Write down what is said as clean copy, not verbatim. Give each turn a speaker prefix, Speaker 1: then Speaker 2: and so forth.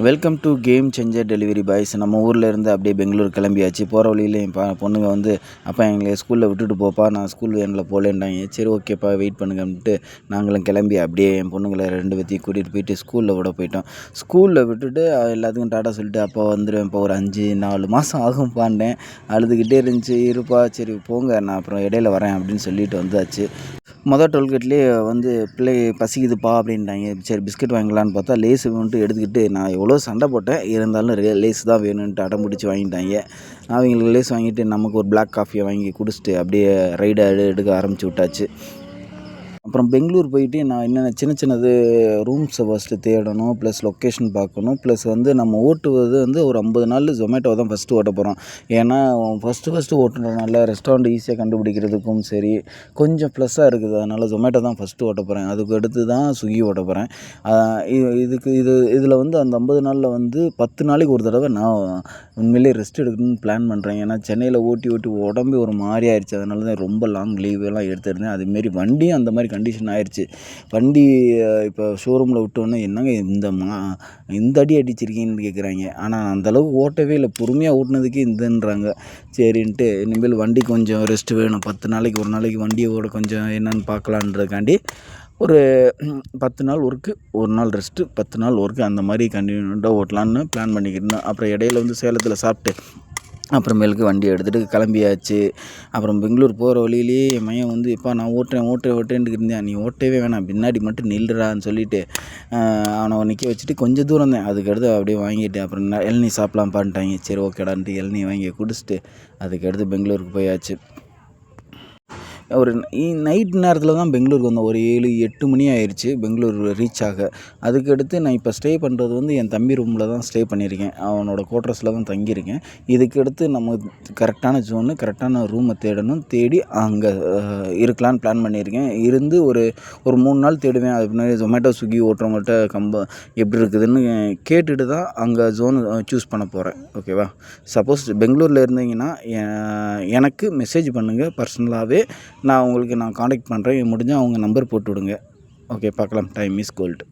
Speaker 1: Welcome to game changer delivery boys. நம்ம ஊரில் இருந்து அப்படியே பெங்களூர் கிளம்பியாச்சு. போகிற வழியில் என் பொண்ணுங்க வந்து, அப்பா எங்களை ஸ்கூலில் விட்டுட்டு போப்பா, நான் ஸ்கூல் வேனில் போகலேன்டாங்க. சரி ஓகேப்பா வெயிட் பண்ணுங்கன்ட்டு நாங்களும் கிளம்பி அப்படியே என் பொண்ணுங்களை 2 பேத்தையும் கூட்டிகிட்டு போயிட்டு ஸ்கூலில் விட போயிட்டோம். ஸ்கூலில் விட்டுட்டு எல்லாத்துக்கும் டாட்டா சொல்லிட்டு அப்பா வந்துடுவேன், இப்போ ஒரு 5-4 மாதம் ஆகும்ப்பான்னேன். அழுதுகிட்டே இருந்துச்சு. இருப்பா சரி போங்க, நான் அப்புறம் இடையில வரேன் அப்படின்னு சொல்லிட்டு வந்தாச்சு. மொதல் டோல்கேட்லேயே வந்து பசிக்குதுப்பா அப்படின்ட்டாங்க. சரி பிஸ்கட் வாங்கிக்கலான்னு பார்த்தா லேஸ் வேணுன்ட்டு எடுத்துக்கிட்டு, நான் எவ்வளோ சண்டை போட்டேன், இருந்தாலும் லேஸ் தான் வேணுன்ட்டு அடம் பிடிச்சி வாங்கிட்டாங்க. அவங்களுக்கு லேஸ் வாங்கிட்டு நமக்கு ஒரு பிளாக் காஃபியை வாங்கி குடிச்சிட்டு அப்படியே ரைடை எடுக்க ஆரம்பிச்சு விட்டாச்சு. அப்புறம் பெங்களூர் போயிட்டு நான் என்னென்ன சின்னது ரூம்ஸை ஃபஸ்ட்டு தேடணும், ப்ளஸ் லொக்கேஷன் பார்க்கணும், ப்ளஸ் வந்து நம்ம ஓட்டுவது வந்து ஒரு 50 நாள் ஜொமேட்டோ தான் ஃபஸ்ட்டு ஓட்ட போகிறோம். ஏன்னா ஃபஸ்ட்டு ஓட்டுறதுனால ரெஸ்டாரண்ட் ஈஸியாக கண்டுபிடிக்கிறதுக்கும் சரி கொஞ்சம் ப்ளஸ்ஸாக இருக்குது. அதனால் ஜொமேட்டோ தான் ஃபஸ்ட்டு ஓட்ட போகிறேன். அதுக்கு அடுத்து தான் ஸ்விக்கி ஓட்ட போகிறேன். இதில் வந்து அந்த 50 நாளில் வந்து 10 நாளைக்கு ஒரு தடவை நான் உண்மையிலேயே ரெஸ்ட் எடுக்கணும்னு பிளான் பண்ணுறேன். ஏன்னா சென்னையில் ஓட்டி உடம்பு ஒரு மாதிரி ஆயிடுச்சு. அதனால தான் ரொம்ப லாங் லீவெல்லாம் எடுத்திருந்தேன். அதுமாரி வண்டியும் அந்த மாதிரி கண்டிஷன் ஆயிடுச்சு. வண்டி இப்போ ஷோரூமில் விட்டோன்னே என்னங்க இந்த அடி அடிச்சிருக்கீங்கன்னு கேட்குறாங்க. ஆனால் அந்தளவுக்கு ஓட்டவே இல்லை, பொறுமையாக ஓட்டினதுக்கே இந்தன்றாங்க. சரின்ட்டு இனிமேல் வண்டி கொஞ்சம் ரெஸ்ட் வேணும். 10 நாளைக்கு ஒரு நாளைக்கு வண்டியை ஓட கொஞ்சம் என்னென்னு பார்க்கலான்றதுக்காண்டி ஒரு 10 நாள் ஒர்க்கு, 1 நாள் ரெஸ்ட்டு, 10 நாள் ஒர்க்கு அந்த மாதிரி கண்டினியூட்டாக ஓட்டலான்னு பிளான் பண்ணிக்கிட்டேன். அப்புறம் இடையில வந்து சேலத்தில் சாப்பிட்டு அப்புறமேலுக்கு வண்டியை எடுத்துகிட்டு கிளம்பியாச்சு. அப்புறம் பெங்களூர் போகிற வழியிலேயே என் பையன் வந்து, எப்பா நான் ஓட்டுறேன்ட்டு இருந்தேன், நீ ஓட்டவே வேணாம் பின்னாடி மட்டும் நில்லுறான்னு சொல்லிவிட்டு அவனை நிற்க வச்சுட்டு கொஞ்சம் தூரம் தான். அதுக்கடுத்து அப்படியே வாங்கிட்டு அப்புறம் இளநீ சாப்பிட்லாம்ப்பான்ட்டாங்க. சரி ஓகேடான்ட்டு இளநீ வாங்கி குடிச்சிட்டு அதுக்கடுத்து பெங்களூருக்கு போயாச்சு. ஒரு நைட் நேரத்தில் தான் பெங்களூருக்கு வந்தோம். ஒரு 7-8 மணி ஆயிடுச்சு பெங்களூர் ரீச் ஆக. அதுக்கடுத்து நான் இப்போ ஸ்டே பண்ணுறது வந்து என் தம்பி ரூமில் தான் ஸ்டே பண்ணியிருக்கேன். அவனோட குவார்ட்டர்ஸில் தான் தங்கியிருக்கேன். இதுக்கடுத்து நம்ம கரெக்டான ஜோனு, கரெக்டான ரூமை தேடணும். தேடி அங்கே இருக்கலான்னு பிளான் பண்ணியிருக்கேன். இருந்து ஒரு 3 நாள் தேடுவேன். அதுக்கு முன்னாடி ஜொமேட்டோ ஸ்விக்கி ஓட்டுறவங்கள்ட்ட எப்படி இருக்குதுன்னு கேட்டுட்டு தான் அங்கே ஜோனு சூஸ் பண்ண போகிறேன். ஓகேவா? சப்போஸ் பெங்களூரில் இருந்தீங்கன்னா எனக்கு மெசேஜ் பண்ணுங்கள் பர்சனலாகவே. நான் காண்டாக்ட் பண்ணுறேன். முடிஞ்சால் அவங்க நம்பர் போட்டு விடுங்க. ஓகே பார்க்கலாம். Time is gold.